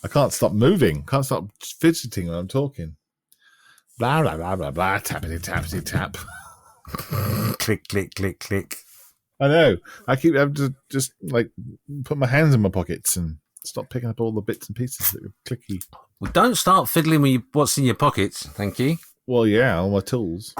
I can't stop moving. Can't stop fidgeting when I'm talking. Blah, blah, blah, blah, blah. Tappity, tappity, tap. Click, click, click, click. I know. I keep having to just put my hands in my pockets and stop picking up all the bits and pieces that are clicky. Well, don't start fiddling with what's in your pockets. Thank you. Well, yeah, all my tools.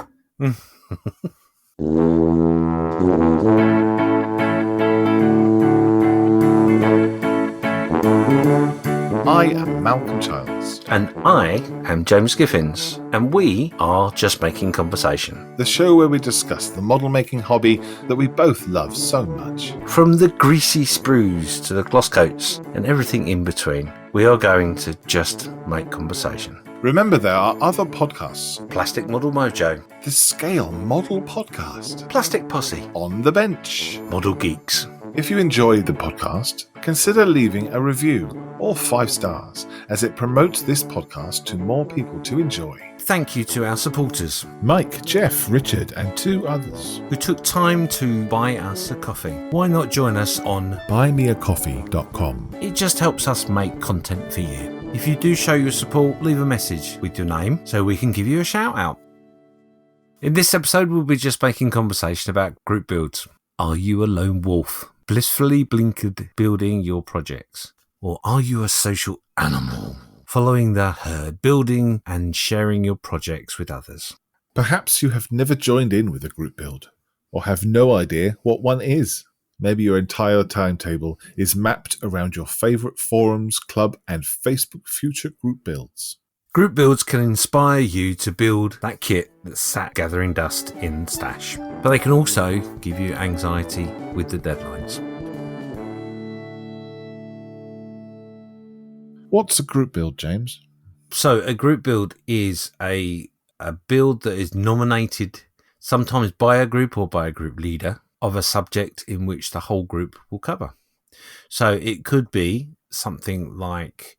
I am Malcolm Childs. And I am James Skiffins. And we are Just Making Conversation. The show where we discuss the model making hobby that we both love so much. From the greasy sprues to the gloss coats and everything in between, we are going to just make conversation. Remember, there are other podcasts. Plastic Model Mojo. The Scale Model Podcast. Plastic Posse. On the Bench. Model Geeks. If you enjoyed the podcast, consider leaving a review or 5 stars, as it promotes this podcast to more people to enjoy. Thank you to our supporters, Mike, Jeff, Richard, and 2 others who took time to buy us a coffee. Why not join us on buymeacoffee.com? It just helps us make content for you. If you do show your support, leave a message with your name so we can give you a shout out. In this episode, we'll be just making conversation about group builds. Are you a lone wolf, blissfully blinkered building your projects? Or are you a social animal, following the herd, building and sharing your projects with others? Perhaps you have never joined in with a group build, or have no idea what one is. Maybe your entire timetable is mapped around your favourite forums, club, and Facebook future group builds. Group builds can inspire you to build that kit that sat gathering dust in stash, but they can also give you anxiety with the deadlines. What's a group build, James? So a group build is a build that is nominated sometimes by a group or by a group leader of a subject in which the whole group will cover. So it could be something like,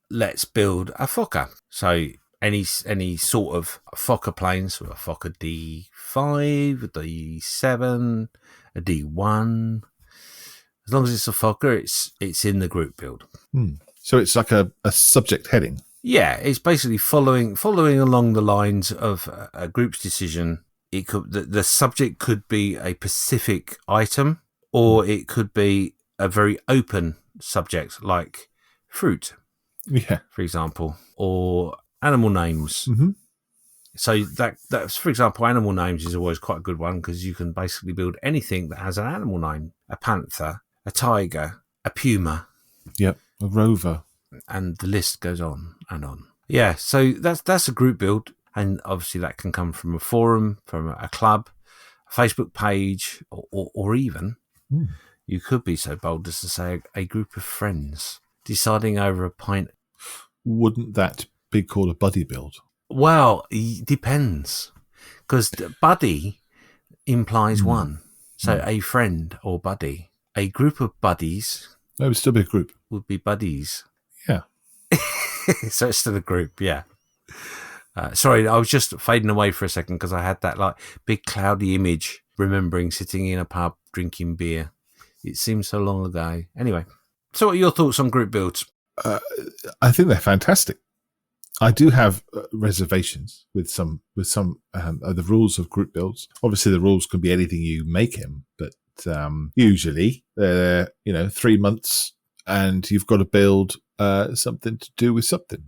let's build a Fokker. So any sort of Fokker plane, so a Fokker D5, a D7, a D1. As long as it's a Fokker, it's in the group build. So it's like a subject heading. Yeah, it's basically following along the lines of a group's decision. It could the subject could be a specific item, or it could be a very open subject like fruit, for example, or animal names. Mm-hmm. So that's, for example, animal names is always quite a good one because you can basically build anything that has an animal name: a panther, a tiger, a puma. Yep, a rover, and the list goes on and on. Yeah, so that's a group build. And obviously that can come from a forum, from a club, a Facebook page, or even, you could be so bold as to say a group of friends deciding over a pint. Wouldn't that be called a buddy build? Well, it depends. Because buddy implies one. So a friend or buddy. A group of buddies. No, it would still be a group. Would be buddies. Yeah. So it's still a group, yeah. Sorry, I was just fading away for a second because I had that big cloudy image, remembering sitting in a pub drinking beer. It seems so long ago. Anyway, so what are your thoughts on group builds? I think they're fantastic. I do have reservations with some of the rules of group builds. Obviously, the rules can be anything you make them, but usually they're 3 months, and you've got to build something to do with something.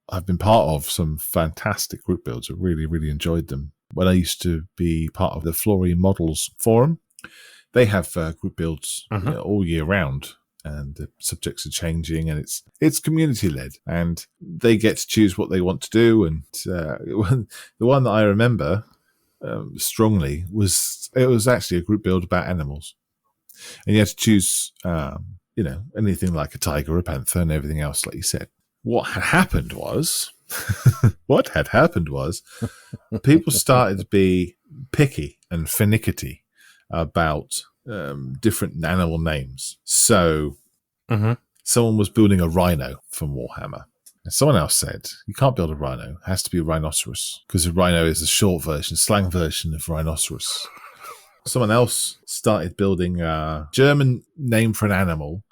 I've been part of some fantastic group builds. I really, really enjoyed them. When I used to be part of the Flory Models forum, they have group builds all year round, and the subjects are changing, and it's community led, and they get to choose what they want to do. And the one that I remember strongly was actually a group build about animals, and you had to choose anything like a tiger, a panther, and everything else, like you said. What had happened was people started to be picky and finicky about different animal names. So someone was building a rhino from Warhammer. And someone else said, you can't build a rhino. It has to be a rhinoceros, because a rhino is a short version, slang version of rhinoceros. Someone else started building a German name for an animal,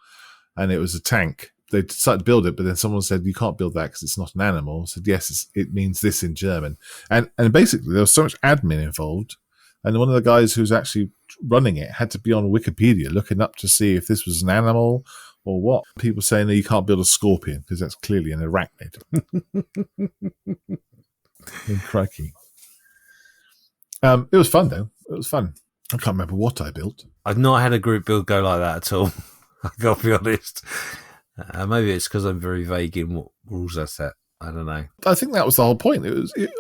and it was a tank. they decided to build it, but then someone said, you can't build that because it's not an animal. I said, yes, it means this in German. And basically there was so much admin involved. And one of the guys who's actually running it had to be on Wikipedia looking up to see if this was an animal or what. People saying that you can't build a scorpion because that's clearly an arachnid. Crikey. It was fun, though. It was fun. I can't remember what I built. I've not had a group build go like that at all. I've got to be honest. Maybe it's because I'm very vague in what rules I set. I don't know. I think that was the whole point.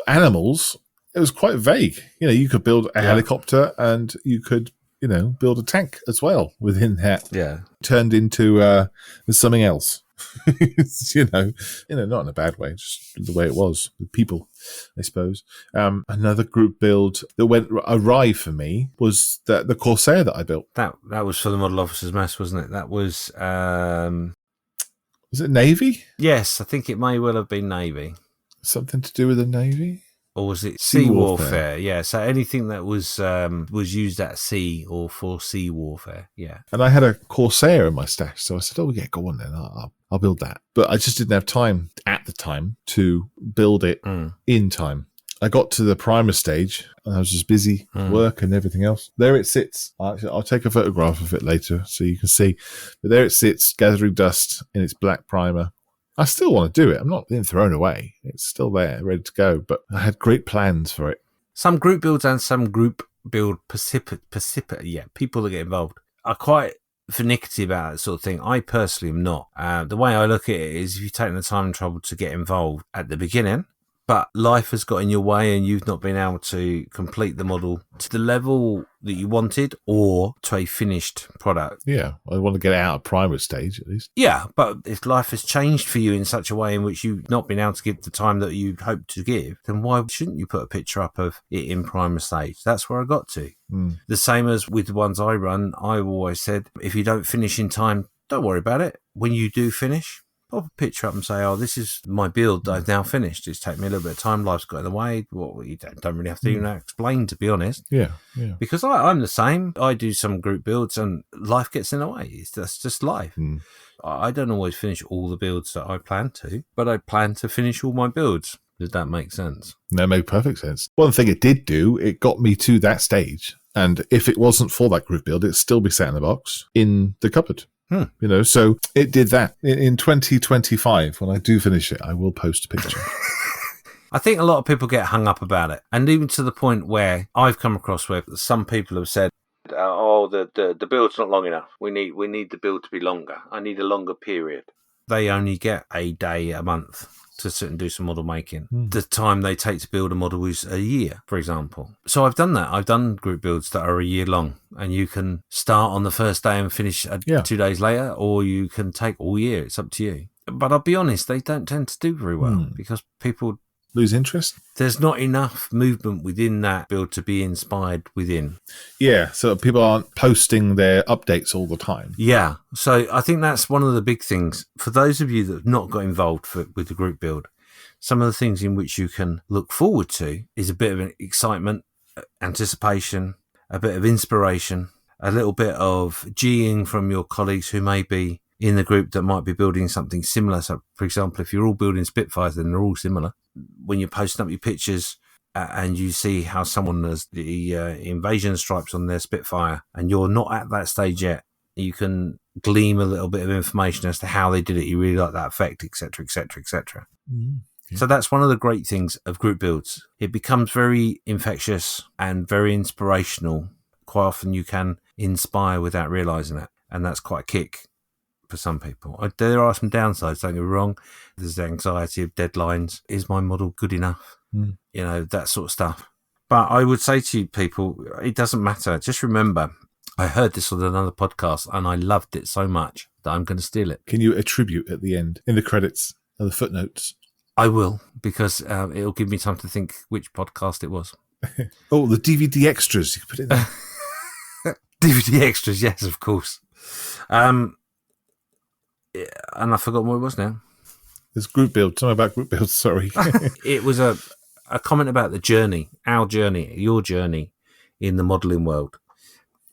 Animals. It was quite vague. You could build a helicopter and you could, build a tank as well within that. Yeah. Turned into something else. Not in a bad way, just the way it was with people, I suppose. Another group build that went awry for me was the Corsair that I built. That was for the Model Officers Mess, wasn't it? That was... was it Navy? Yes, I think it may well have been Navy. Something to do with the Navy? Or was it sea warfare? Yeah, so anything that was used at sea or for sea warfare, yeah. And I had a Corsair in my stash, so I said, oh, yeah, go on then, I'll build that. But I just didn't have time at the time to build it in time. I got to the primer stage, and I was just busy work and everything else. There it sits. I'll take a photograph of it later so you can see. But there it sits, gathering dust in its black primer. I still want to do it. I'm not being thrown away. It's still there, ready to go. But I had great plans for it. Some group builds and some group build people that get involved are quite finicky about that sort of thing. I personally am not. The way I look at it is if you've taken the time and trouble to get involved at the beginning, but life has got in your way and you've not been able to complete the model to the level that you wanted or to a finished product. Yeah, I want to get it out of primer stage at least. Yeah, but if life has changed for you in such a way in which you've not been able to give the time that you'd hoped to give, then why shouldn't you put a picture up of it in primer stage? That's where I got to. The same as with the ones I run, I've always said, if you don't finish in time, don't worry about it. When you do finish, pop a picture up and say, oh, this is my build that I've now finished. It's taken me a little bit of time. Life's got in the way. Well, you don't really have to even explain, to be honest. Yeah. Because I'm the same. I do some group builds and life gets in the way. That's just life. I don't always finish all the builds that I plan to, but I plan to finish all my builds. Does that make sense? That made perfect sense. One thing it did do, it got me to that stage. And if it wasn't for that group build, it'd still be sat in the box in the cupboard. So it did that. In 2025, when I do finish it, I will post a picture. I think a lot of people get hung up about it. And even to the point where I've come across where some people have said, the build's not long enough. We need the build to be longer. I need a longer period. They only get a day a month to sit and do some model making. The time they take to build a model is a year, for example. So I've done that. I've done group builds that are a year long, and you can start on the first day and finish 2 days later, or you can take all year. It's up to you. But I'll be honest, they don't tend to do very well because people lose interest. There's not enough movement within that build to be inspired within. Yeah, so people aren't posting their updates all the time. Yeah, so I think that's one of the big things. For those of you that have not got involved with the group build, some of the things in which you can look forward to is a bit of an excitement, anticipation, a bit of inspiration, a little bit of geeing from your colleagues who may be in the group that might be building something similar. So, for example, if you're all building Spitfires, then they're all similar. When you're posting up your pictures and you see how someone has the invasion stripes on their Spitfire and you're not at that stage yet, you can glean a little bit of information as to how they did it. You really like that effect, etc., etc., etc. So that's one of the great things of group builds. It becomes very infectious and very inspirational. Quite often you can inspire without realising it, and that's quite a kick for some people. There are some downsides, don't get me wrong. There's the anxiety of deadlines. Is my model good enough? You know, that sort of stuff. But I would say to you people, it doesn't matter. Just remember, I heard this on another podcast and I loved it so much that I'm going to steal it. Can you attribute at the end, in the credits, or the footnotes? I will, because it'll give me time to think which podcast it was. Oh, the DVD extras. You can put it in there. DVD extras, yes, of course. And I've forgotten what it was now. There's group build. Something about group build, sorry. It was a comment about the journey, our journey, your journey in the modelling world.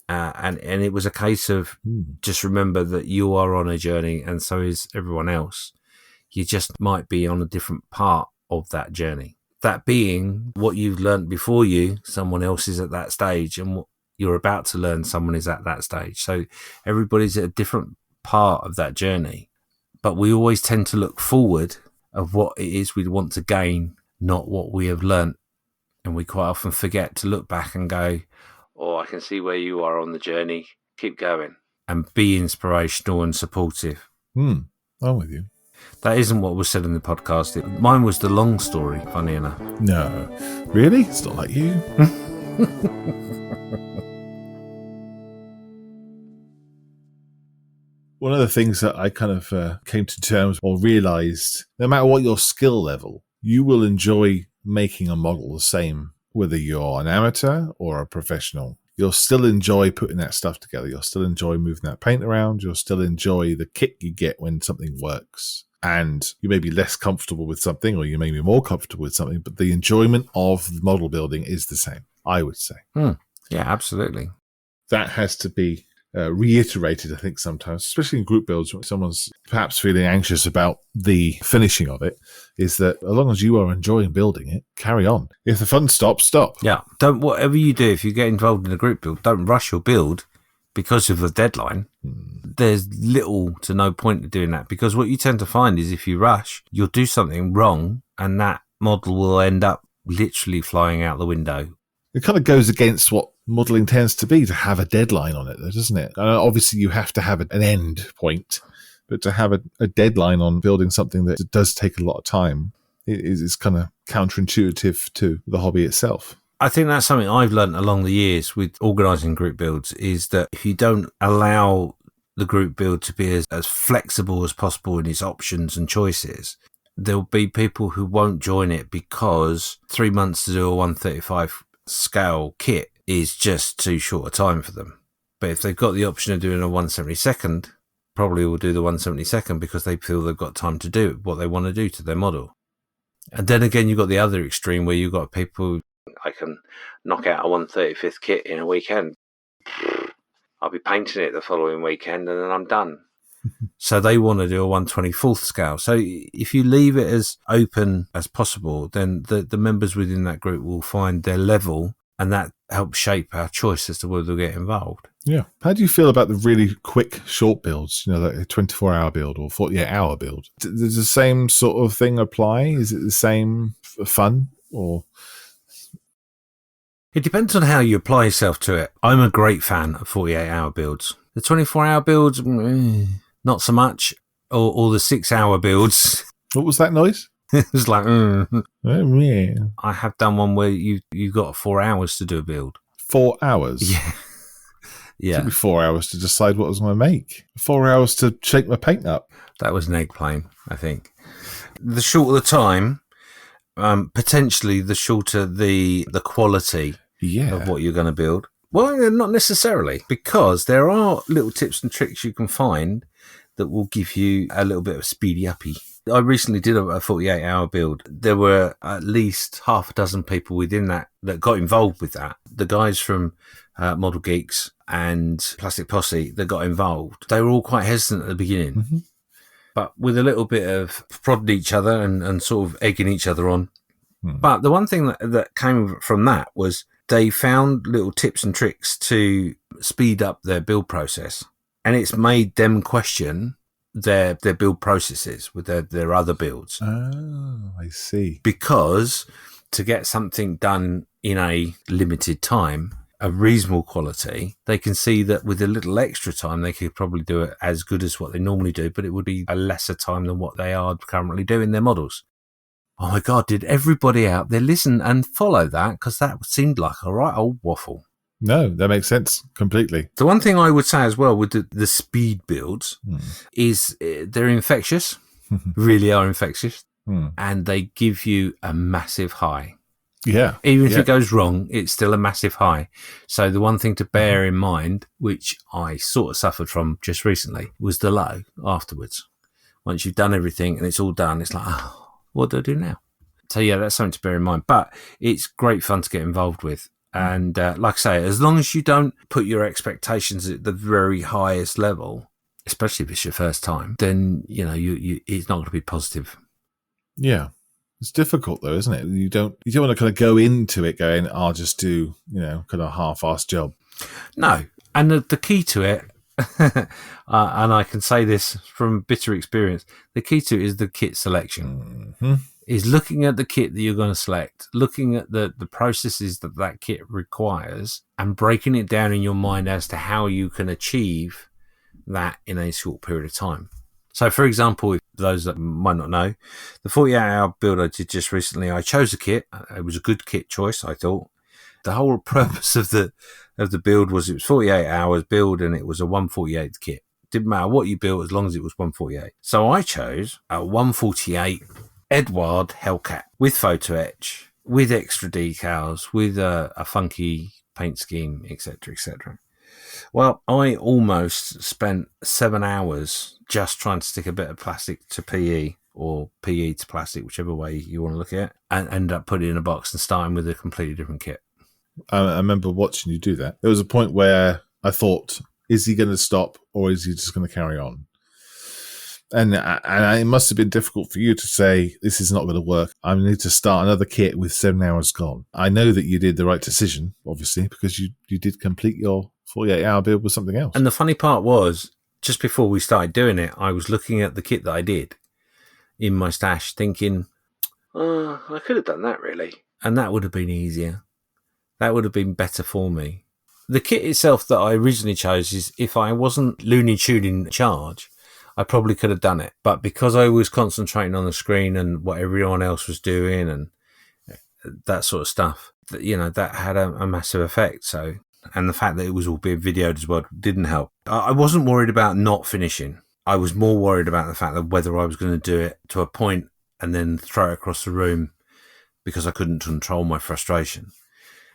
And it was a case of just remember that you are on a journey and so is everyone else. You just might be on a different part of that journey. That being what you've learned before you, someone else is at that stage, and what you're about to learn, someone is at that stage. So everybody's at a different part of that journey. But we always tend to look forward of what it is we want to gain, not what we have learnt. And we quite often forget to look back and go, oh, I can see where you are on the journey. Keep going. And be inspirational and supportive. I'm with you. That isn't what was said in the podcast. Mine was the long story, funny enough. No. Really? It's not like you. One of the things that I kind of came to terms or realized, no matter what your skill level, you will enjoy making a model the same, whether you're an amateur or a professional. You'll still enjoy putting that stuff together. You'll still enjoy moving that paint around. You'll still enjoy the kick you get when something works. And you may be less comfortable with something, or you may be more comfortable with something, but the enjoyment of model building is the same, I would say. Yeah, absolutely. That has to be reiterated, I think, sometimes, especially in group builds, when someone's perhaps feeling anxious about the finishing of it, is that as long as you are enjoying building it, carry on. If the fun stops, stop. Yeah. Whatever you do, if you get involved in a group build, don't rush your build because of the deadline. There's little to no point in doing that, because what you tend to find is if you rush, you'll do something wrong and that model will end up literally flying out the window. It kind of goes against what modelling tends to be, to have a deadline on it, though, doesn't it? Obviously, you have to have an end point, but to have a deadline on building something that does take a lot of time is kind of counterintuitive to the hobby itself. I think that's something I've learned along the years with organising group builds, is that if you don't allow the group build to be as flexible as possible in its options and choices, there'll be people who won't join it because 3 months to do a 135 scale kit is just too short a time for them. But if they've got the option of doing a 172nd, probably will do the 172nd because they feel they've got time to do what they want to do to their model. And then again, you've got the other extreme where you've got people, I can knock out a 135th kit in a weekend. I'll be painting it the following weekend and then I'm done. So they want to do a 124th scale. So if you leave it as open as possible, then the members within that group will find their level, and that helps shape our choice as to whether they'll get involved. Yeah. How do you feel about the really quick, short builds, like a 24-hour build or 48-hour build? Does the same sort of thing apply? Is it the same fun or... It depends on how you apply yourself to it. I'm a great fan of 48-hour builds. The 24-hour builds, not so much, or the 6-hour builds. What was that noise? It was like, Oh, yeah. I have done one where you've got 4 hours to do a build. 4 hours? Yeah. It took me 4 hours to decide what I was going to make. 4 hours to shake my paint up. That was an egg plane, I think. The shorter the time, potentially the shorter the quality of what you're going to build. Well, not necessarily, because there are little tips and tricks you can find that will give you a little bit of speedy uppy. I recently did a 48-hour build. There were at least half a dozen people within that got involved with that. The guys from Model Geeks and Plastic Posse that got involved, they were all quite hesitant at the beginning. Mm-hmm. But with a little bit of prodding each other and sort of egging each other on. But the one thing that came from that was they found little tips and tricks to speed up their build process. And it's made them question their build processes with their other builds. Oh, I see. Because to get something done in a limited time, a reasonable quality, they can see that with a little extra time, they could probably do it as good as what they normally do, but it would be a lesser time than what they are currently doing their models. Oh my God, did everybody out there listen and follow that? Because that seemed like a right old waffle. No, that makes sense completely. The one thing I would say as well with the speed builds is they're infectious, really are infectious, and they give you a massive high. Yeah. Even if it goes wrong, it's still a massive high. So the one thing to bear in mind, which I sort of suffered from just recently, was the low afterwards. Once you've done everything and it's all done, it's like, oh, what do I do now? So yeah, that's something to bear in mind. But it's great fun to get involved with. And like I say, as long as you don't put your expectations at the very highest level, especially if it's your first time, then, it's not going to be positive. Yeah. It's difficult though, isn't it? You don't want to kind of go into it going, I'll just do, kind of a half-assed job. No. And the key to it, and I can say this from bitter experience, the key to it is the kit selection. Mm-hmm. Is looking at the kit that you're going to select, looking at the processes that kit requires, and breaking it down in your mind as to how you can achieve that in a short period of time. So, for example, if those that might not know, the 48-hour build I did just recently, I chose a kit. It was a good kit choice, I thought. The whole purpose of the build was it was 48 hours build, and it was a 1/48 kit. Didn't matter what you built as long as it was 1/48. So I chose a 1/48 Edward Hellcat with photo etch, with extra decals, with a funky paint scheme, etc., etc. Well, I almost spent 7 hours just trying to stick a bit of plastic to PE, or PE to plastic, whichever way you want to look at it, and end up putting it in a box and starting with a completely different kit. I remember watching you do that. There was a point where I thought, is he going to stop or is he just going to carry on? And it must have been difficult for you to say, this is not going to work. I need to start another kit with 7 hours gone. I know that you did the right decision, obviously, because you did complete your 48-hour build with something else. And the funny part was, just before we started doing it, I was looking at the kit that I did in my stash thinking, I could have done that really. And that would have been easier. That would have been better for me. The kit itself that I originally chose is, if I wasn't Looney Tune in charge, I probably could have done it. But because I was concentrating on the screen and what everyone else was doing and that sort of stuff, that had a massive effect. So, and the fact that it was all being videoed as well didn't help. I wasn't worried about not finishing. I was more worried about the fact that whether I was going to do it to a point and then throw it across the room because I couldn't control my frustration.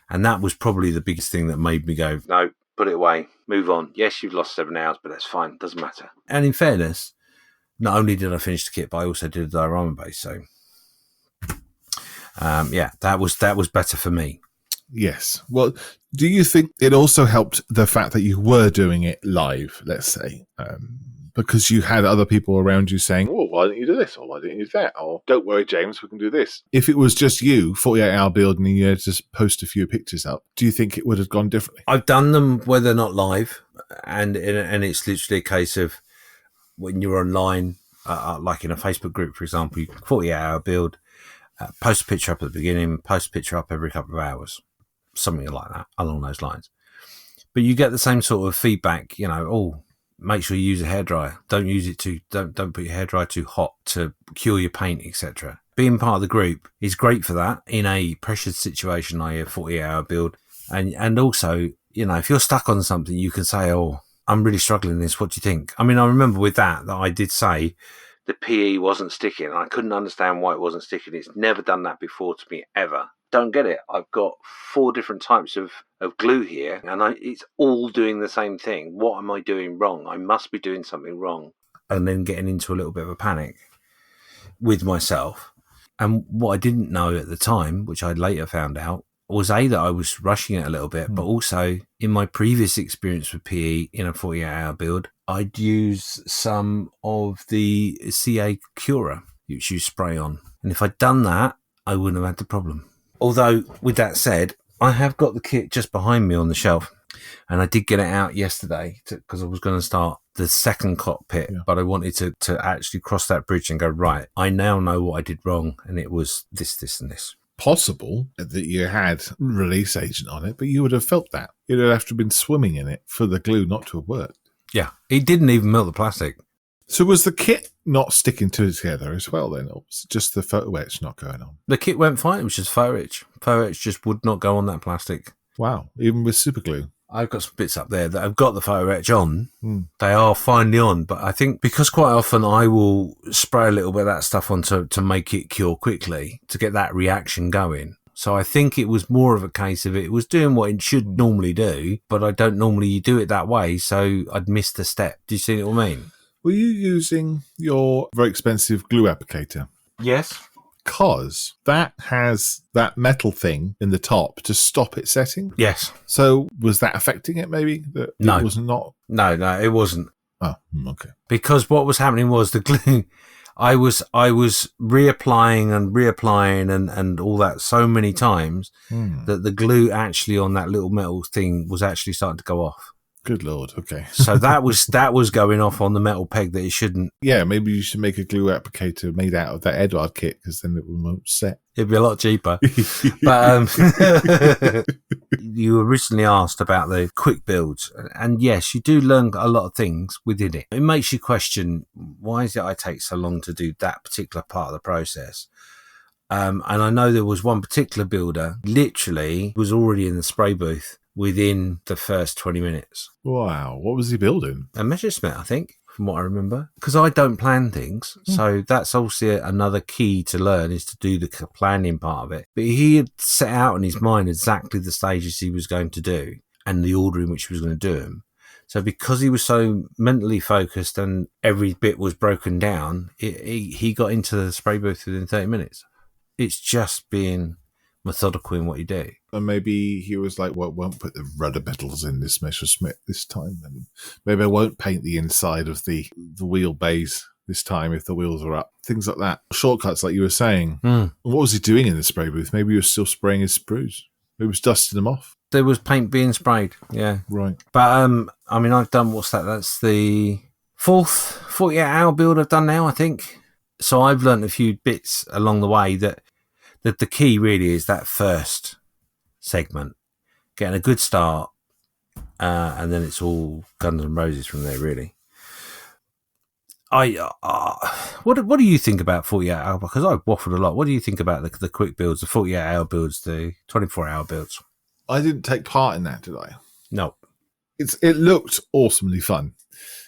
And that was probably the biggest thing that made me go, no, put it away, move on. Yes, you've lost 7 hours, but that's fine. Doesn't matter. And in fairness, not only did I finish the kit, but I also did a diorama base. So, that was better for me. Yes. Well, do you think it also helped the fact that you were doing it live, let's say, because you had other people around you saying, oh, why didn't you do this? Or why didn't you do that? Or don't worry, James, we can do this. If it was just you, 48-hour build, and you had to just post a few pictures up, do you think it would have gone differently? I've done them where they're not live, and it's literally a case of when you're online, like in a Facebook group, for example, you 48-hour build, post a picture up at the beginning, post a picture up every couple of hours, something like that, along those lines. But you get the same sort of feedback, make sure you use a hairdryer. Don't use it don't put your hairdryer too hot to cure your paint, etc. Being part of the group is great for that in a pressured situation, i.e. a 48-hour build. And also, if you're stuck on something, you can say, oh, I'm really struggling with this. What do you think? I mean, I remember with that I did say the PE wasn't sticking. And I couldn't understand why it wasn't sticking. It's never done that before to me, ever. Don't get it. I've got 4 different types of glue here, and it's all doing the same thing. What am I doing wrong? I must be doing something wrong. And then getting into a little bit of a panic with myself. And what I didn't know at the time, which I later found out, was that I was rushing it a little bit, but also in my previous experience with PE in a 48-hour build, I'd use some of the CA Cura, which you spray on. And if I'd done that, I wouldn't have had the problem. Although, with that said, I have got the kit just behind me on the shelf, and I did get it out yesterday because I was going to start the second cockpit, but I wanted to actually cross that bridge and go, right, I now know what I did wrong, and it was this, and this. Possible that you had release agent on it, but you would have felt that. You'd have to have been swimming in it for the glue not to have worked. Yeah, it didn't even melt the plastic. So was the kit not sticking together as well then, or was it just the photo etch not going on? The kit went fine. It was just photo etch. Photo etch just would not go on that plastic. Wow, even with super glue. I've got some bits up there that have got the photo etch on. They are finely on, but I think because quite often I will spray a little bit of that stuff on to make it cure quickly, to get that reaction going. So I think it was more of a case of it was doing what it should normally do, but I don't normally do it that way, so I'd missed a step. Do you see what I mean? Were you using your very expensive glue applicator? Yes. because that has that metal thing in the top to stop it setting. Yes. So was that affecting it maybe? That No. It was not? No, it wasn't. Oh, okay. Because what was happening was the glue... I was reapplying and all that so many times that the glue actually on that little metal thing was actually starting to go off. Good Lord. Okay. So that was going off on the metal peg that it shouldn't. Yeah, maybe you should make a glue applicator made out of that Edward kit, because then it won't set. It'd be a lot cheaper. But you originally asked about the quick builds, and yes, you do learn a lot of things within it. It makes you question, why is it I take so long to do that particular part of the process? And I know there was one particular builder, literally was already in the spray booth within the first 20 minutes. Wow. What was he building? A Messerschmitt, I think, from what I remember. Because I don't plan things. So that's obviously another key to learn, is to do the planning part of it. But he had set out in his mind exactly the stages he was going to do and the order in which he was going to do them. So because he was so mentally focused and every bit was broken down, he got into the spray booth within 30 minutes. It's just being methodical in what you do. And maybe he was like, well, I won't put the rudder pedals in this Messerschmitt this time. And maybe I won't paint the inside of the wheelbase this time if the wheels are up. Things like that. Shortcuts, like you were saying. What was he doing in the spray booth? Maybe he was still spraying his sprues. Maybe he was dusting them off. There was paint being sprayed, yeah. Right. But, I mean, I've done, what's that? That's the fourth 48-hour build I've done now, I think. So I've learned a few bits along the way that the key really is that first segment, getting a good start, and then it's all Guns and Roses from there, really. What do you think about 48-hour? Because I've waffled a lot. What do you think about the quick builds, the 48-hour builds, the 24-hour builds? I didn't take part in that, did I? No. It looked awesomely fun.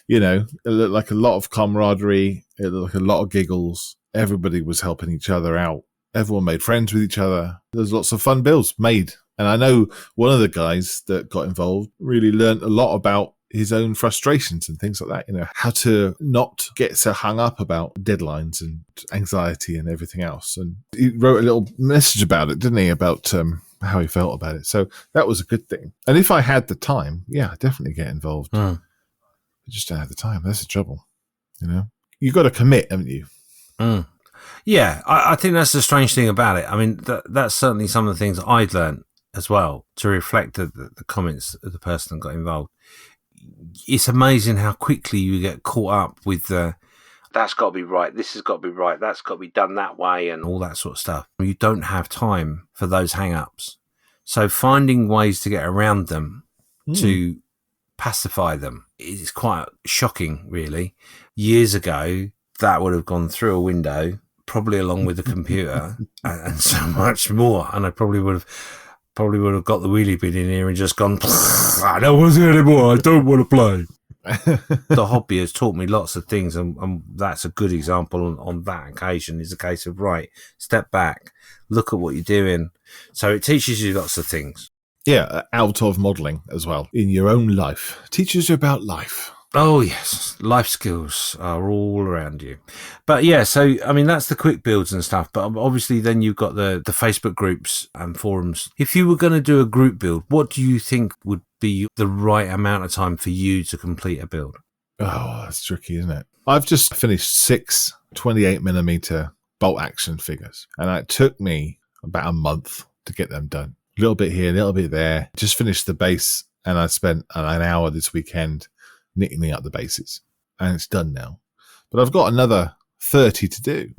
You know, it looked like a lot of camaraderie. It looked like a lot of giggles. Everybody was helping each other out. Everyone made friends with each other. There's lots of fun builds made. And I know one of the guys that got involved really learned a lot about his own frustrations and things like that. You know, how to not get so hung up about deadlines and anxiety and everything else. And he wrote a little message about it, didn't he? About how he felt about it. So that was a good thing. And if I had the time, yeah, I'd definitely get involved. I just don't have the time. That's the trouble. You know, you got to commit, haven't you? Yeah, I think that's the strange thing about it. I mean, that's certainly some of the things I'd learned as well, to reflect the comments of the person that got involved. It's amazing how quickly you get caught up with that's got to be right, this has got to be right, that's got to be done that way, and all that sort of stuff. You don't have time for those hang-ups. So finding ways to get around them, to pacify them, is quite shocking, really. Years ago, that would have gone through a window, probably along with the computer, and so much more. And I probably would have got the wheelie bin in here and just gone, I don't want to anymore, I don't want to play. The hobby has taught me lots of things, and that's a good example on that occasion. Is a case of, right, step back, look at what you're doing. So it teaches you lots of things. Yeah, out of modelling as well, in your own life. Teaches you about life. Oh, yes. Life skills are all around you. But yeah, so, I mean, that's the quick builds and stuff. But obviously then you've got the Facebook groups and forums. If you were going to do a group build, what do you think would be the right amount of time for you to complete a build? Oh, that's tricky, isn't it? I've just finished 6 28mm bolt action figures. And it took me about a month to get them done. A little bit here, a little bit there. Just finished the base, and I spent an hour this weekend knitting up the bases, and it's done now. But I've got another 30 to do.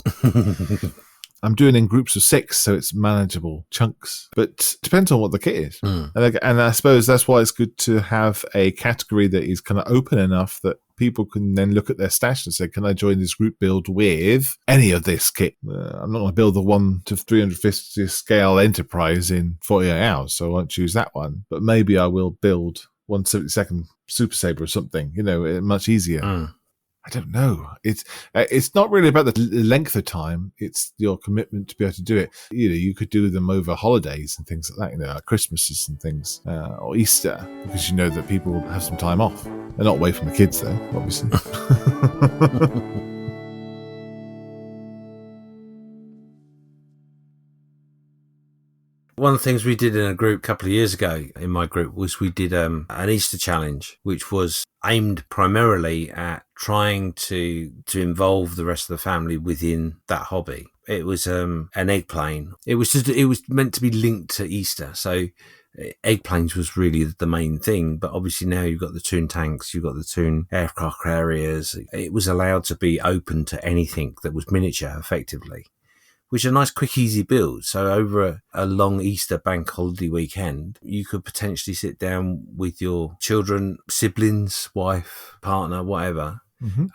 I'm doing in groups of 6, so it's manageable chunks. But it depends on what the kit is. And I suppose that's why it's good to have a category that is kind of open enough that people can then look at their stash and say, can I join this group build with any of this kit? I'm not going to build the 1 to 350 scale Enterprise in 48 hours, so I won't choose that one. But maybe I will build 1/72 Super Saber or something, you know, much easier. I don't know. It's not really about the length of time. It's your commitment to be able to do it. You know, you could do them over holidays and things like that, you know, like Christmases and things, or Easter, because you know that people will have some time off. They're not away from the kids, though, obviously. One of the things we did in a group a couple of years ago in my group was we did an Easter challenge, which was aimed primarily at trying to involve the rest of the family within that hobby. It was an egg plane. It was meant to be linked to Easter. So egg planes was really the main thing. But obviously now you've got the Toon tanks, you've got the Toon aircraft carriers. It was allowed to be open to anything that was miniature effectively, which is a nice, quick, easy build. So over a long Easter bank holiday weekend, you could potentially sit down with your children, siblings, wife, partner, whatever,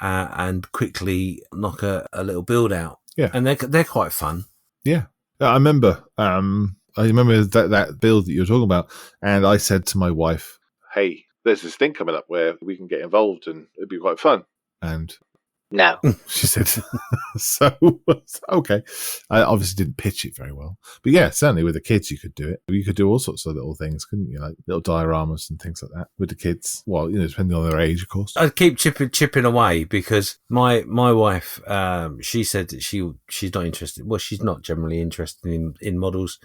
and quickly knock a little build out. Yeah. And they're quite fun. Yeah. I remember that build that you were talking about, and I said to my wife, hey, there's this thing coming up where we can get involved and it'd be quite fun. And No. she said, so, okay. I obviously didn't pitch it very well. But yeah, certainly with the kids, you could do it. You could do all sorts of little things, couldn't you? Like little dioramas and things like that with the kids. Well, depending on their age, of course. I'd keep chipping away because my wife, she said that she's not interested. Well, she's not generally interested in models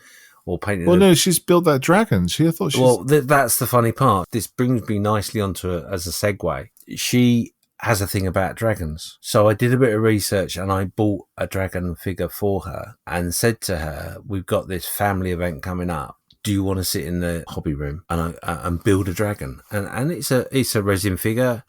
or painting. Well, no, she's built that dragon. Well, that's the funny part. This brings me nicely onto it as a segue. She has a thing about dragons. So I did a bit of research and I bought a dragon figure for her and said to her, we've got this family event coming up. Do you want to sit in the hobby room and build a dragon? And it's a resin figure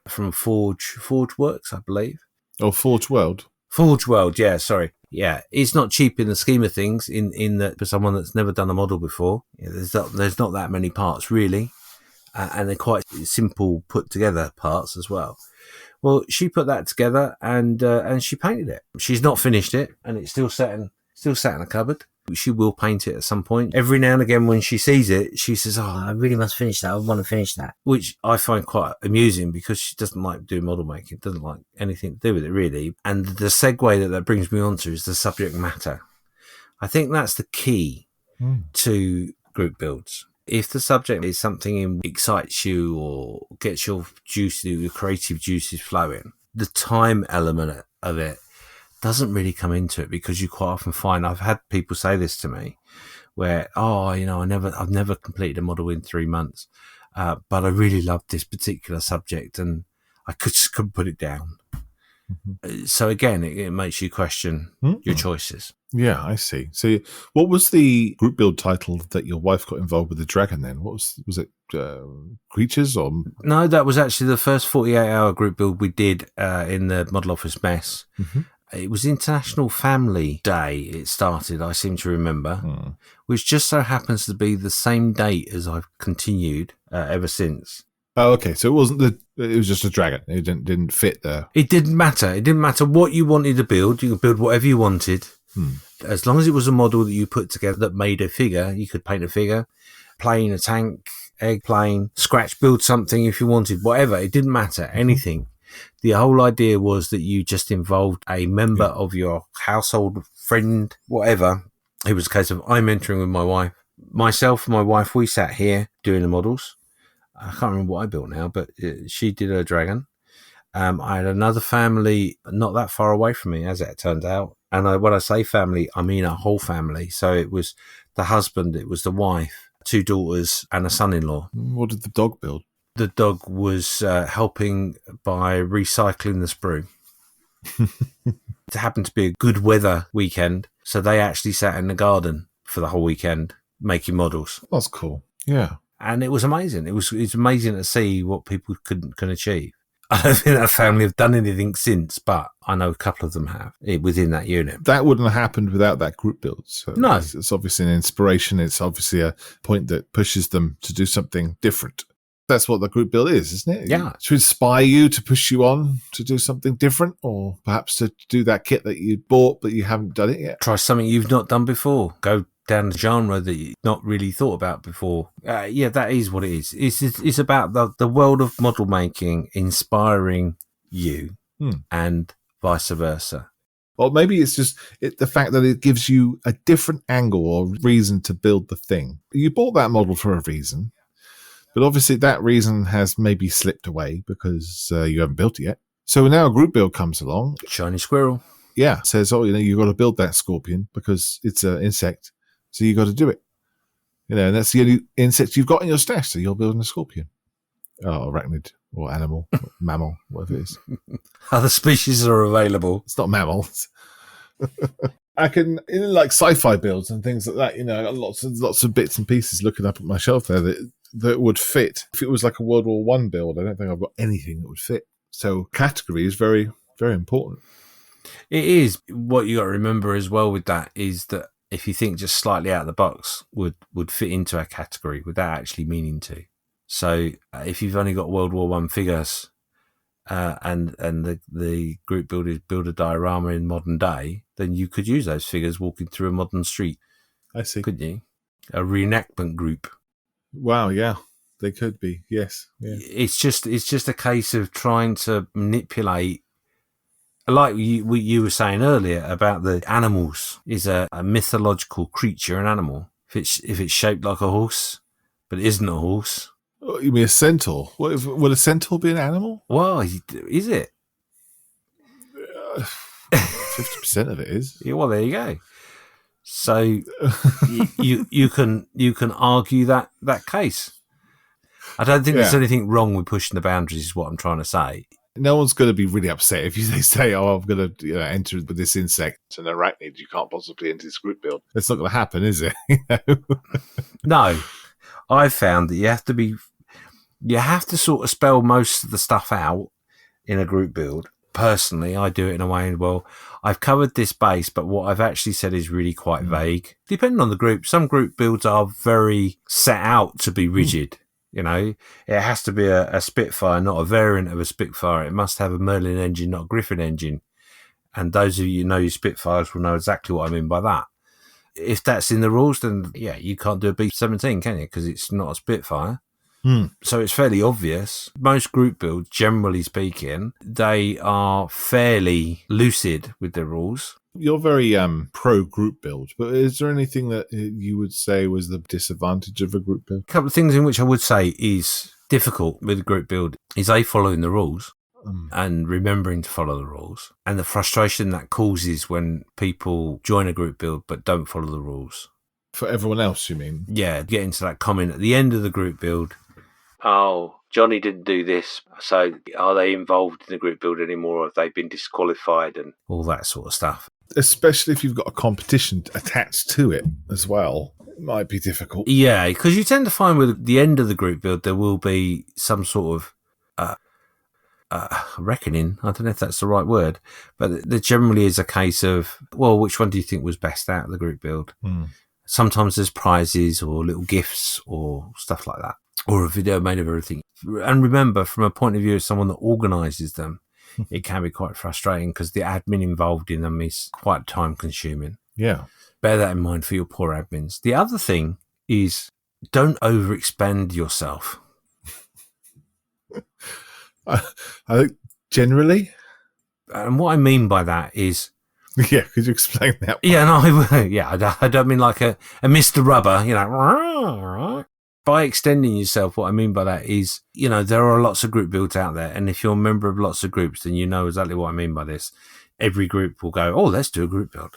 from Forge Works, I believe. Or Forge World. Forge World, yeah, sorry. Yeah, it's not cheap in the scheme of things in that for someone that's never done a model before. There's not that many parts really. And they're quite simple put together parts as well. Well, she put that together and she painted it. She's not finished it, and it's still sat in a cupboard. She will paint it at some point. Every now and again, when she sees it, she says, "Oh, I really must finish that. I want to finish that," which I find quite amusing because she doesn't like doing model making, doesn't like anything to do with it really. And the segue that brings me onto is the subject matter. I think that's the key to group builds. If the subject is something that excites you or gets your creative juices flowing, the time element of it doesn't really come into it because you quite often find, I've had people say this to me where, I've never completed a model in 3 months, but I really loved this particular subject and I couldn't put it down. Mm-hmm. So again, it makes you question your choices. Yeah, I see. So what was the group build title that your wife got involved with the dragon then? What was it Creatures or? No, that was actually the first 48-hour group build we did in the Model Office Mess. Mm-hmm. It was International Family Day it started, I seem to remember, which just so happens to be the same date as I've continued ever since. Oh, okay. So it was just a dragon. It didn't fit there. It didn't matter. It didn't matter what you wanted to build. You could build whatever you wanted. As long as it was a model that you put together that made a figure, you could paint a figure, plane, a tank, egg plane, scratch build something if you wanted, whatever. It didn't matter. Anything. The whole idea was that you just involved a member of your household, friend, whatever. It was a case of I'm entering with my wife. Myself and my wife, we sat here doing the models. I can't remember what I built now, but she did her dragon. I had another family not that far away from me, as it turned out. And when I say family, I mean a whole family. So it was the husband, it was the wife, 2 daughters, and a son-in-law. What did the dog build? The dog was helping by recycling the sprue. It happened to be a good weather weekend, so they actually sat in the garden for the whole weekend making models. That's cool. Yeah. And it was amazing. It's amazing to see what people can achieve. I don't think that family have done anything since, but I know a couple of them have within that unit. That wouldn't have happened without that group build. So no. It's obviously an inspiration. It's obviously a point that pushes them to do something different. That's what the group build is, isn't it? Yeah. To inspire you, to push you on to do something different, or perhaps to do that kit that you bought but you haven't done it yet. Try something you've not done before. Go down the genre that you've not really thought about before. That is what it is. It's about the world of model making inspiring you and vice versa. Or maybe it's just the fact that it gives you a different angle or reason to build the thing. You bought that model for a reason, but obviously that reason has maybe slipped away because you haven't built it yet. So now a group build comes along. Shiny squirrel. Yeah. Says, you've got to build that scorpion because it's an insect. So you got to do it. And that's the only insect you've got in your stash, so you're building a scorpion. Oh, arachnid or animal, or mammal, whatever it is. Other species are available. It's not mammals. I can, in like sci-fi builds and things like that, I got lots of bits and pieces looking up at my shelf there that would fit. If it was like a World War One build, I don't think I've got anything that would fit. So category is very, very important. It is. What you got to remember as well with that is that if you think just slightly out of the box would fit into a category without actually meaning to. So if you've only got World War One figures and the group builders build a diorama in modern day, then you could use those figures walking through a modern street. I see. Couldn't you? A reenactment group. Wow, yeah. They could be, yes. Yeah. It's just a case of trying to manipulate, like you were saying earlier about the animals is a mythological creature, an animal. If it's shaped like a horse, but it isn't a horse. Oh, you mean a centaur? Would a centaur be an animal? Well, is it? 50% of it is. Yeah, well, there you go. So you can argue that case. I don't think there's anything wrong with pushing the boundaries, is what I'm trying to say. No one's going to be really upset if they say, "Oh, I'm going to enter with this insect, an arachnid. You can't possibly enter this group build." That's not going to happen, is it? No, I've found that you have to sort of spell most of the stuff out in a group build. Personally, I do it in a way, well, I've covered this base, but what I've actually said is really quite vague. Depending on the group, some group builds are very set out to be rigid. It has to be a Spitfire, not a variant of a Spitfire. It must have a Merlin engine, not a Griffin engine. And those of you who know your Spitfires will know exactly what I mean by that. If that's in the rules, then yeah, you can't do a B-17, can you? Because it's not a Spitfire. So it's fairly obvious. Most group builds, generally speaking, they are fairly lucid with their rules. You're very pro group build, but is there anything that you would say was the disadvantage of a group build? A couple of things in which I would say is difficult with a group build is following the rules and remembering to follow the rules, and the frustration that causes when people join a group build but don't follow the rules. For everyone else, you mean? Yeah, get into that comment at the end of the group build. Oh, Johnny didn't do this, so are they involved in the group build anymore, or have they been disqualified, and all that sort of stuff. Especially if you've got a competition attached to it as well. It might be difficult. Yeah, because you tend to find with the end of the group build, there will be some sort of reckoning. I don't know if that's the right word, but there generally is a case of, well, which one do you think was best out of the group build? Sometimes there's prizes or little gifts or stuff like that, or a video made of everything. And remember, from a point of view of someone that organises them, it can be quite frustrating because the admin involved in them is quite time consuming. Yeah. Bear that in mind for your poor admins. The other thing is, don't overexpand yourself. I think generally. And what I mean by that is... Yeah, could you explain that? Yeah, no, I don't mean like a Mr. Rubber, By extending yourself, what I mean by that is, there are lots of group builds out there. And if you're a member of lots of groups, then you know exactly what I mean by this. Every group will go, oh, let's do a group build.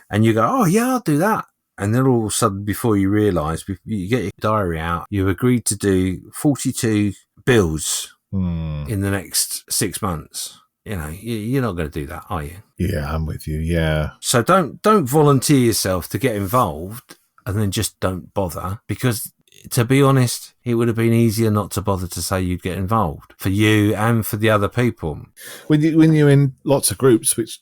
And you go, oh, yeah, I'll do that. And then all of a sudden, before you realise, you get your diary out, you've agreed to do 42 builds in the next 6 months. You're not going to do that, are you? Yeah, I'm with you. Yeah. So don't volunteer yourself to get involved and then just don't bother, because to be honest, it would have been easier not to bother to say you'd get involved for you and for the other people. When you're in lots of groups, which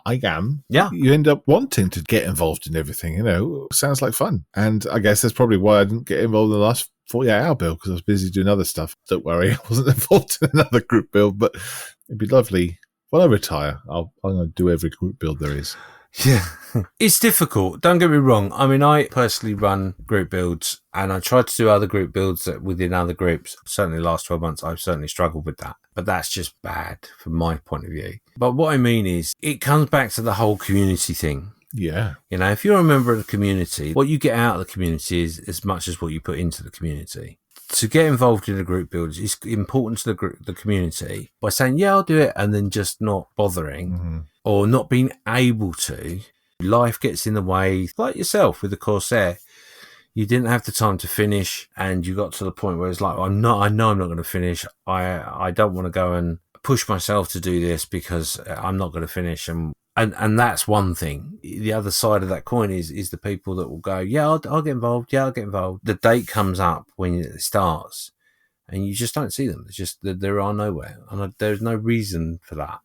I am, you end up wanting to get involved in everything. Sounds like fun. And I guess that's probably why I didn't get involved in the last 48-hour build, because I was busy doing other stuff. Don't worry, I wasn't involved in another group build, but it'd be lovely. When I retire, I'm going to do every group build there is. Yeah. It's difficult. Don't get me wrong. I mean, I personally run group builds, and I try to do other group builds within other groups. Certainly the last 12 months, I've certainly struggled with that. But that's just bad from my point of view. But what I mean is, it comes back to the whole community thing. Yeah. If you're a member of the community, what you get out of the community is as much as what you put into the community. To get involved in a group build is important to the community by saying, yeah, I'll do it, and then just not bothering or not being able to. Life gets in the way, like yourself with the Corsair. You didn't have the time to finish, and you got to the point where it's like, I know I'm not going to finish. I don't want to go and push myself to do this because I'm not going to finish. And that's one thing. The other side of that coin is the people that will go, yeah, I'll get involved. Yeah, I'll get involved. The date comes up when it starts, and you just don't see them. It's just that there are nowhere, and there's no reason for that.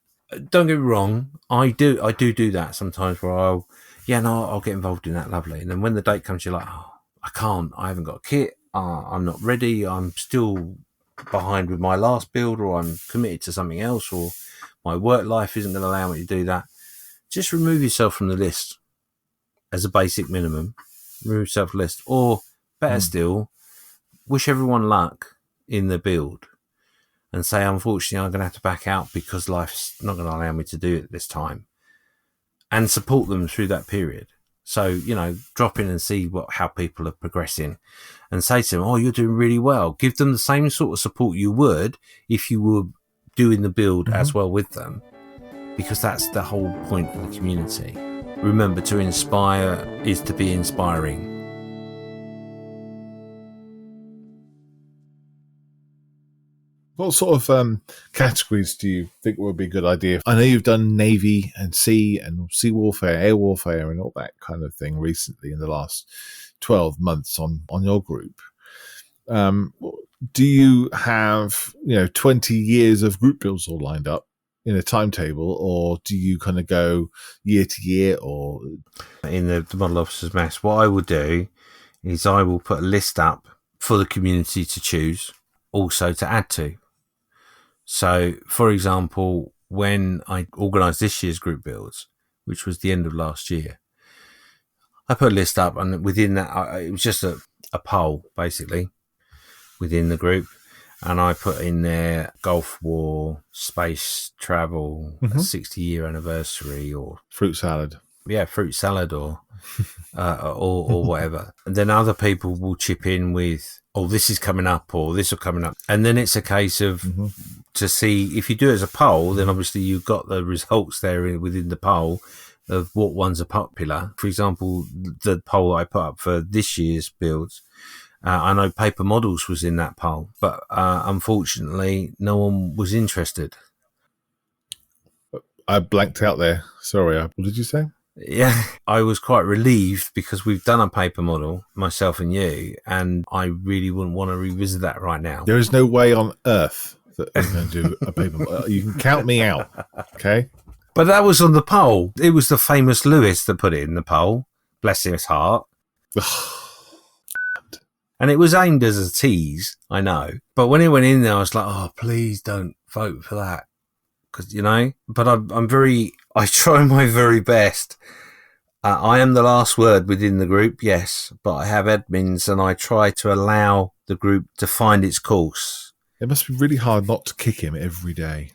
Don't get me wrong. I do that sometimes where I'll get involved in that, lovely. And then when the date comes, you're like, oh, I can't. I haven't got a kit. I'm not ready. I'm still behind with my last build, or I'm committed to something else, or my work life isn't going to allow me to do that. Just remove yourself from the list as a basic minimum. Remove yourself from the list. Or better still, wish everyone luck in the build and say, unfortunately, I'm going to have to back out because life's not going to allow me to do it this time. And support them through that period. So, drop in and see how people are progressing and say to them, oh, you're doing really well. Give them the same sort of support you would if you were doing the build as well with them, because that's the whole point of the community. Remember, to inspire is to be inspiring. What sort of categories do you think would be a good idea? I know you've done Navy and sea warfare, air warfare, and all that kind of thing recently in the last 12 months on your group. Do you have 20 years of group builds all lined up in a timetable, or do you kind of go year to year? Or in the Model Officers Mess, what I will do is I will put a list up for the community to choose, also to add to. So, for example, when I organised this year's group builds, which was the end of last year, I put a list up, and within that, it was just a poll, basically, within the group. And I put in there Gulf War, space travel, 60-year anniversary, or fruit salad. Yeah, fruit salad, or whatever. And then other people will chip in with, oh, this is coming up, or this will coming up. And then it's a case of to see, if you do it as a poll, then obviously you've got the results there within the poll of what ones are popular. For example, the poll I put up for this year's builds, I know Paper Models was in that poll, but unfortunately, no one was interested. I blanked out there. Sorry. What did you say? Yeah, I was quite relieved because we've done a paper model, myself and you, and I really wouldn't want to revisit that right now. There is no way on earth that I'm going to do a paper model. You can count me out, okay? But that was on the poll. It was the famous Lewis that put it in the poll. Bless his heart. And it was aimed as a tease, I know. But when it went in there, I was like, oh, please don't vote for that. Because, but I try my very best. I am the last word within the group, yes, but I have admins and I try to allow the group to find its course. It must be really hard not to kick him every day.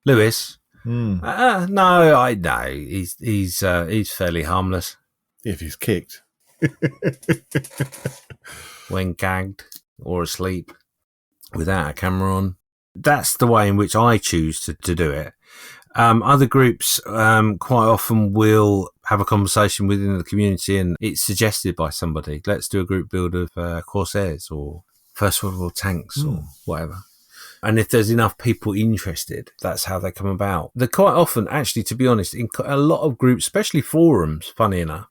Lewis? No, I know. He's fairly harmless. If he's kicked. When gagged or asleep without a camera on. That's the way in which I choose to do it. Other groups quite often will have a conversation within the community and it's suggested by somebody. Let's do a group build of Corsairs or First World War tanks or whatever. And if there's enough people interested, that's how they come about. They're quite often, actually, to be honest, in a lot of groups, especially forums, funny enough,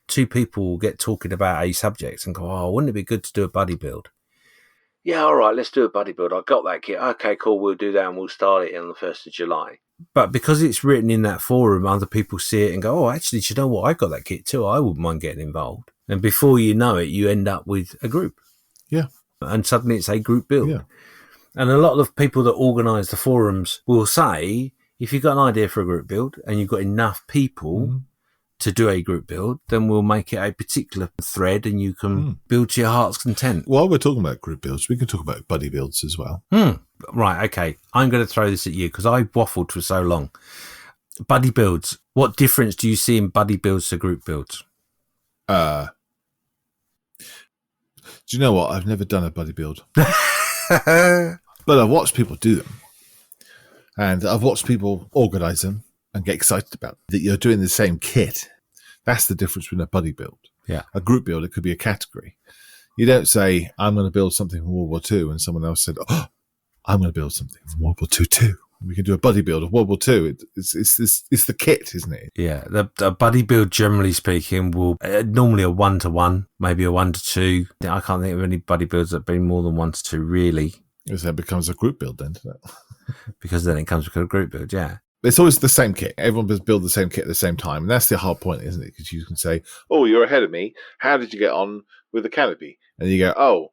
two people will get talking about a subject and go, oh, wouldn't it be good to do a buddy build? Yeah, all right, let's do a buddy build. I got that kit. Okay, cool, we'll do that and we'll start it on the 1st of July. But because it's written in that forum, other people see it and go, oh, actually, do you know what? I got that kit too. I wouldn't mind getting involved. And before you know it, you end up with a group. Yeah. And suddenly it's a group build. Yeah. And a lot of people that organise the forums will say, if you've got an idea for a group build and you've got enough people to do a group build, then we'll make it a particular thread and you can build to your heart's content. While we're talking about group builds, we can talk about buddy builds as well. Right, okay. I'm going to throw this at you because I waffled for so long. Buddy builds. What difference do you see in buddy builds to group builds? Do you know what? I've never done a buddy build. But I've watched people do them. And I've watched people organise them and get excited about it. That you're doing the same kit. That's the difference between a buddy build. Yeah. A group build, it could be a category. You don't say, I'm going to build something from World War II, and someone else said, oh, I'm going to build something from World War II too. We can do a buddy build of World War II. It's the kit, isn't it? Yeah, the buddy build, generally speaking, will normally a 1-to-1, maybe a 1-to-2. I can't think of any buddy builds that have been more than 1-to-2, really. Because then it becomes a group build, then, doesn't it? Because then it comes with a group build, yeah. It's always the same kit. Everyone must build the same kit at the same time. And that's the whole point, isn't it? Because you can say, oh, you're ahead of me. How did you get on with the canopy? And you go, oh,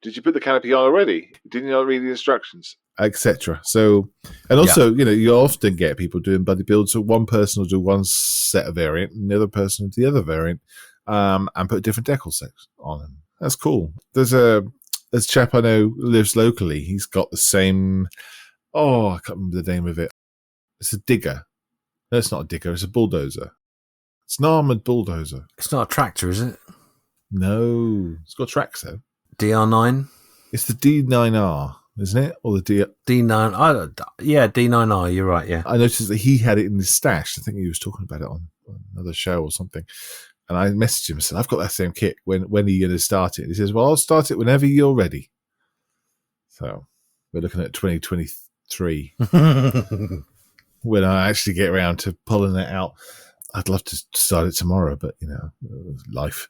did you put the canopy on already? Didn't you not read the instructions? Etc. So, and also, you often get people doing buddy builds. So one person will do one set of variant and the other person will do the other variant, and put different decal sets on them. That's cool. There's a chap I know who lives locally. He's got the same, I can't remember the name of it. It's a digger. No, it's not a digger. It's a bulldozer. It's an armoured bulldozer. It's not a tractor, is it? No. It's got tracks, though. DR9? It's the D9R, isn't it? Or the D9. D9R. You're right, yeah. I noticed that he had it in his stash. I think he was talking about it on another show or something. And I messaged him and said, I've got that same kit. When are you going to start it? He says, well, I'll start it whenever you're ready. So we're looking at 2023. When I actually get around to pulling it out. I'd love to start it tomorrow, but, life.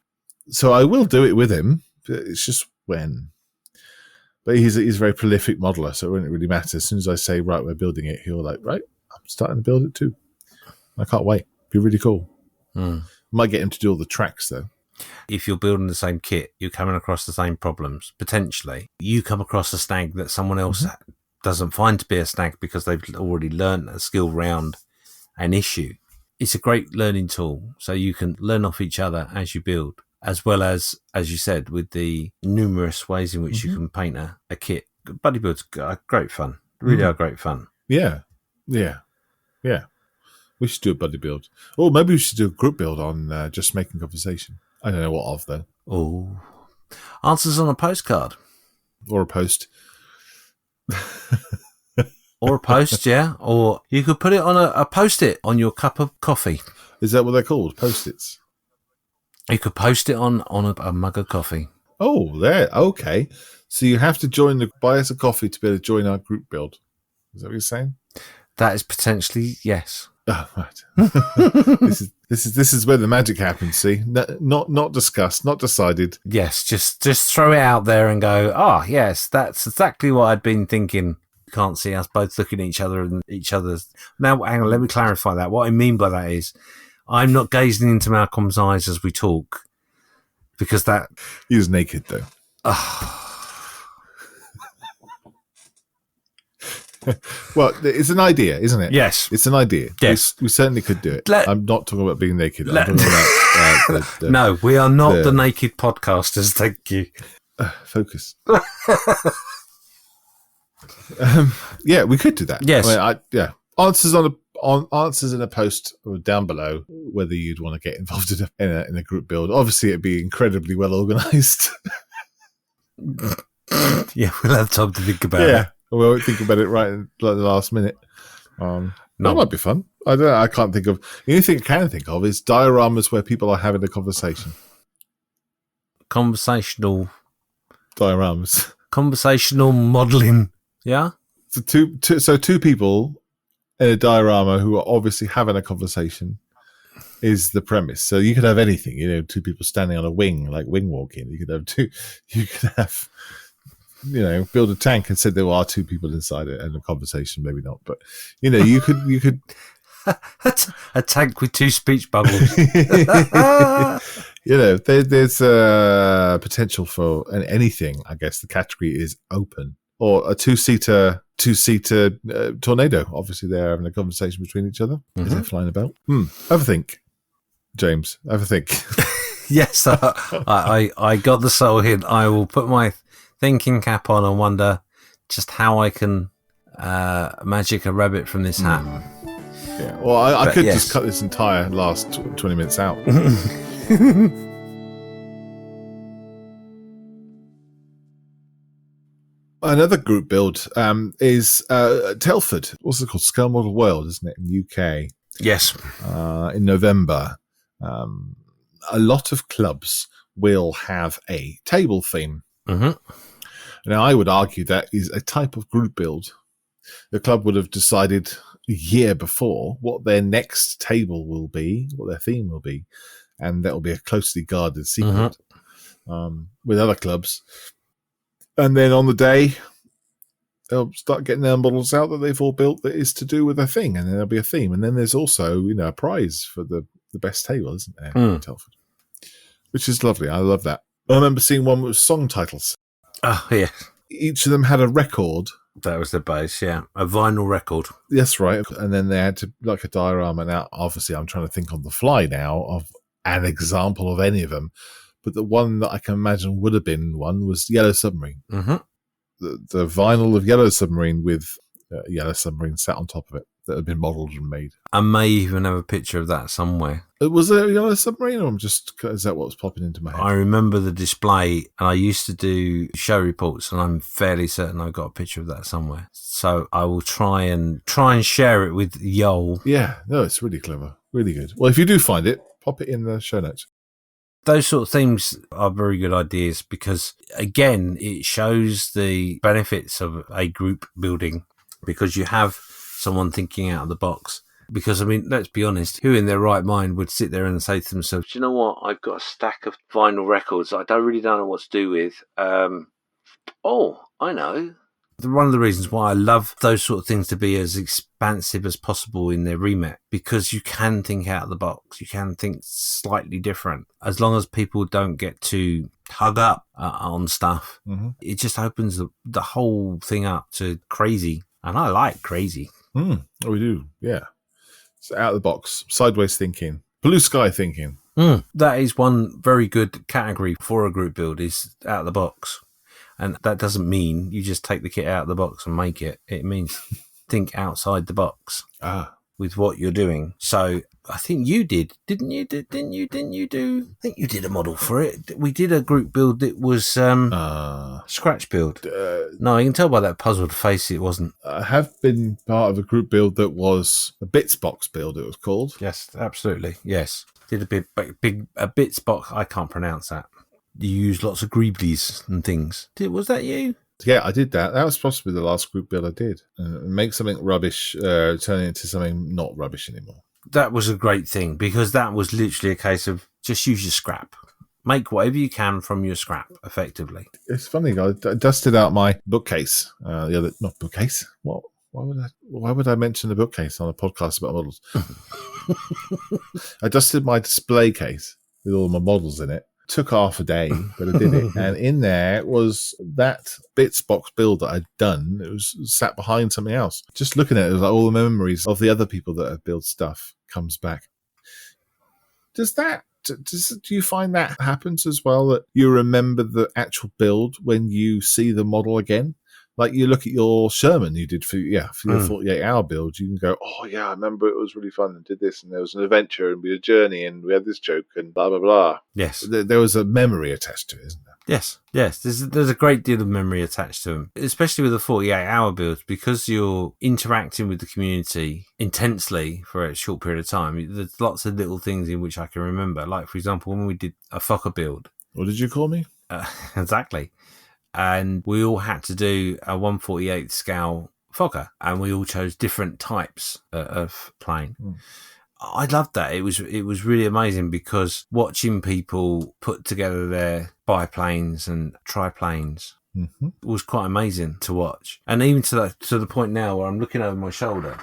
So I will do it with him. But it's just when. But he's a very prolific modeler, so it wouldn't really matter. As soon as I say, right, we're building it, he'll like, right, I'm starting to build it too. I can't wait. Be really cool. Might get him to do all the tracks, though. If you're building the same kit, you're coming across the same problems, potentially. You come across a snag that someone else doesn't find to be a snag because they've already learned a skill round an issue. It's a great learning tool, so you can learn off each other as you build, as well as you said, with the numerous ways in which you can paint a kit. Buddy builds are great fun. Really are great fun. Yeah. We should do a buddy build. Or maybe we should do a group build on just making conversation. I don't know what of, though. Oh. Answers on a postcard. Or a post. Or a post, yeah. Or you could put it on a post-it on your cup of coffee. Is that what they're called? Post-its? You could post it on a mug of coffee. Oh, there. Okay. So you have to buy us a coffee to be able to join our group build. Is that what you're saying? That is potentially, yes. Oh, right. This is where the magic happens. See, not discussed, not decided. Yes, just throw it out there and go. Yes, that's exactly what I'd been thinking. You can't see us both looking at each other and each other's. Now, hang on, let me clarify that. What I mean by that is, I'm not gazing into Malcolm's eyes as we talk, because that he was naked though. Well, it's an idea, isn't it? Yes. It's an idea. Yes. We certainly could do it. I'm not talking about being naked. I'm talking about, no, we are not the naked podcasters, thank you. Focus. Yeah, we could do that. Yes. Answers in a post down below whether you'd want to get involved in a group build. Obviously, it'd be incredibly well organised. Yeah, we'll have time to think about it. Yeah. We won't think about it right at the last minute. That might be fun. I don't know. I can't think of... The only thing I can think of is dioramas where people are having a conversation. Conversational... Dioramas. Conversational modelling. Yeah? So two people in a diorama who are obviously having a conversation is the premise. So you could have anything, two people standing on a wing, like wing walking. You could have... build a tank and said there are two people inside it and a conversation, maybe not, but you could a tank with two speech bubbles. There's potential for anything. I guess the category is open, or a two-seater tornado. Obviously, they're having a conversation between each other as they're flying about. Have a think, James. Have a think. Yes, I got the soul hint. I will put my thinking cap on and wonder just how I can magic a rabbit from this hat. Yeah, well, I could just cut this entire last 20 minutes out. Another group build is Telford. What's it called? Scale Model World, isn't it? In the UK. Yes. In November. a lot of clubs will have a table theme. Mm-hmm. Now, I would argue that is a type of group build. The club would have decided a year before what their next table will be, what their theme will be, and that will be a closely guarded secret. With other clubs. And then on the day, they'll start getting their models out that they've all built that is to do with a thing, and then there'll be a theme. And then there's also, a prize for the best table, isn't there, in Telford? Which is lovely. I love that. I remember seeing one with song titles. Oh, yeah. Each of them had a record. That was the base, yeah. A vinyl record. That's right. And then they had to, like a diorama. Now, obviously, I'm trying to think on the fly now of an example of any of them. But the one that I can imagine would have been one was Yellow Submarine. Mm-hmm. The vinyl of Yellow Submarine with Yellow Submarine sat on top of it that had been modelled and made. I may even have a picture of that somewhere. Was it a Yellow Submarine, or is that what was popping into my head? I remember the display, and I used to do show reports, and I'm fairly certain I got a picture of that somewhere. So I will try and share it with Yol. Yeah, no, it's really clever, really good. Well, if you do find it, pop it in the show notes. Those sort of themes are very good ideas because, again, it shows the benefits of a group building because you have someone thinking out of the box. Because, I mean, let's be honest, who in their right mind would sit there and say to themselves, do you know what, I've got a stack of vinyl records I don't know what to do with. I know. One of the reasons why I love those sort of things to be as expansive as possible in their remit, because you can think out of the box. You can think slightly different. As long as people don't get too hung up on stuff, it just opens the whole thing up to crazy. And I like crazy. Oh, we do, yeah. It's out of the box, sideways thinking, blue sky thinking. That is one very good category for a group build, is out of the box. And that doesn't mean you just take the kit out of the box and make it. It means think outside the box with what you're doing. So I think you did, didn't you? Didn't you do? I think you did a model for it. We did a group build that was scratch build. No, you can tell by that puzzled face it wasn't. I have been part of a group build that was a bits box build, it was called. Yes, absolutely. Yes. Did a bits box. I can't pronounce that. You used lots of greeblies and things. Was that you? Yeah, I did that. That was possibly the last group build I did. Make something rubbish, turn it into something not rubbish anymore. That was a great thing because that was literally a case of just use your scrap. Make whatever you can from your scrap, effectively. It's funny. I dusted out my bookcase. Not bookcase. What? Why would I mention the bookcase on a podcast about models? I dusted my display case with all my models in it. Took half a day, but I did it. And in there was that bits box build that I'd done. It was sat behind something else. Just looking at it, it was like all the memories of the other people that have built stuff comes back. Do you find that happens as well, that you remember the actual build when you see the model again? Like you look at your Sherman you did for your 48-hour build, you can go, oh yeah, I remember it was really fun and did this and there was an adventure and we had a journey and we had this joke and blah, blah, blah. Yes. There was a memory attached to it, isn't there? Yes. There's a great deal of memory attached to them, especially with the 48-hour builds, because you're interacting with the community intensely for a short period of time. There's lots of little things in which I can remember. Like, for example, when we did a Fokker build. What did you call me? Exactly. And we all had to do a 1/48 scale Fokker, and we all chose different types of plane. I loved that. It was really amazing because watching people put together their biplanes and triplanes was quite amazing to watch. And even to the point now where I'm looking over my shoulder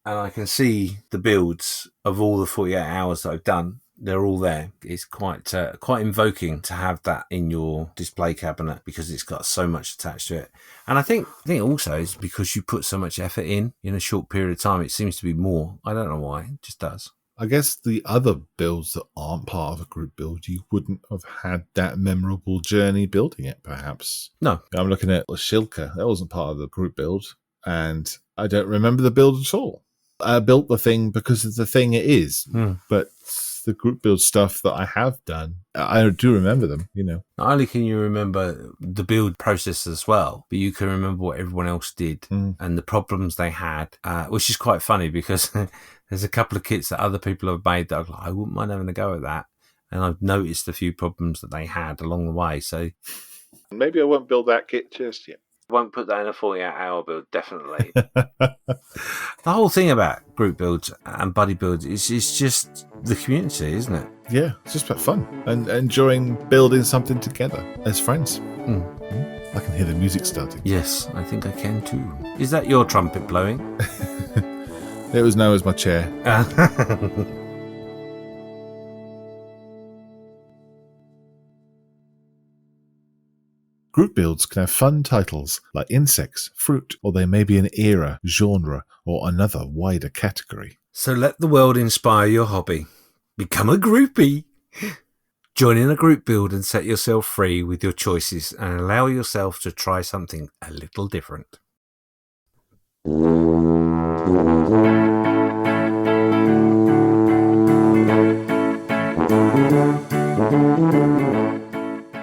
and I can see the builds of all the 48 hours that I've done. They're all there. It's quite invoking to have that in your display cabinet because it's got so much attached to it. And I think also is because you put so much effort in a short period of time. It seems to be more. I don't know why. It just does. I guess the other builds that aren't part of a group build, you wouldn't have had that memorable journey building it, perhaps. No. I'm looking at Shilka. That wasn't part of the group build. And I don't remember the build at all. I built the thing because of the thing it is. But the group build stuff that I have done, I do remember them, Not only can you remember the build process as well, but you can remember what everyone else did and the problems they had, which is quite funny because there's a couple of kits that other people have made that I'm like, I wouldn't mind having a go at that. and I've noticed a few problems that they had along the way. So maybe I won't build that kit just yet. won't put that in a 48-hour build, definitely. The whole thing about group builds and buddy builds is just the community, isn't it? Yeah, it's just about fun and enjoying building something together as friends. I can hear the music starting. Yes, I think I can too. Is that your trumpet blowing? It was known as my chair. Group builds can have fun titles like insects, fruit, or they may be an era, genre, or another wider category. So let the world inspire your hobby. Become a groupie. Join in a group build and set yourself free with your choices and allow yourself to try something a little different.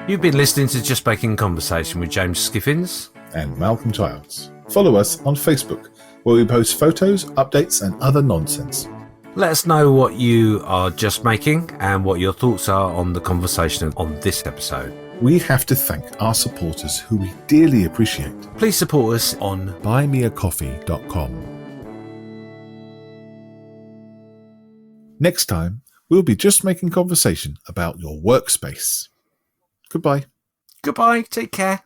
You've been listening to Just Making Conversation with James Skiffins and Malcolm Childs. Follow us on Facebook, where we post photos, updates, and other nonsense. Let us know what you are just making and what your thoughts are on the conversation on this episode. We have to thank our supporters who we dearly appreciate. Please support us on buymeacoffee.com. Next time, we'll be just making conversation about your workspace. Goodbye. Goodbye. Take care.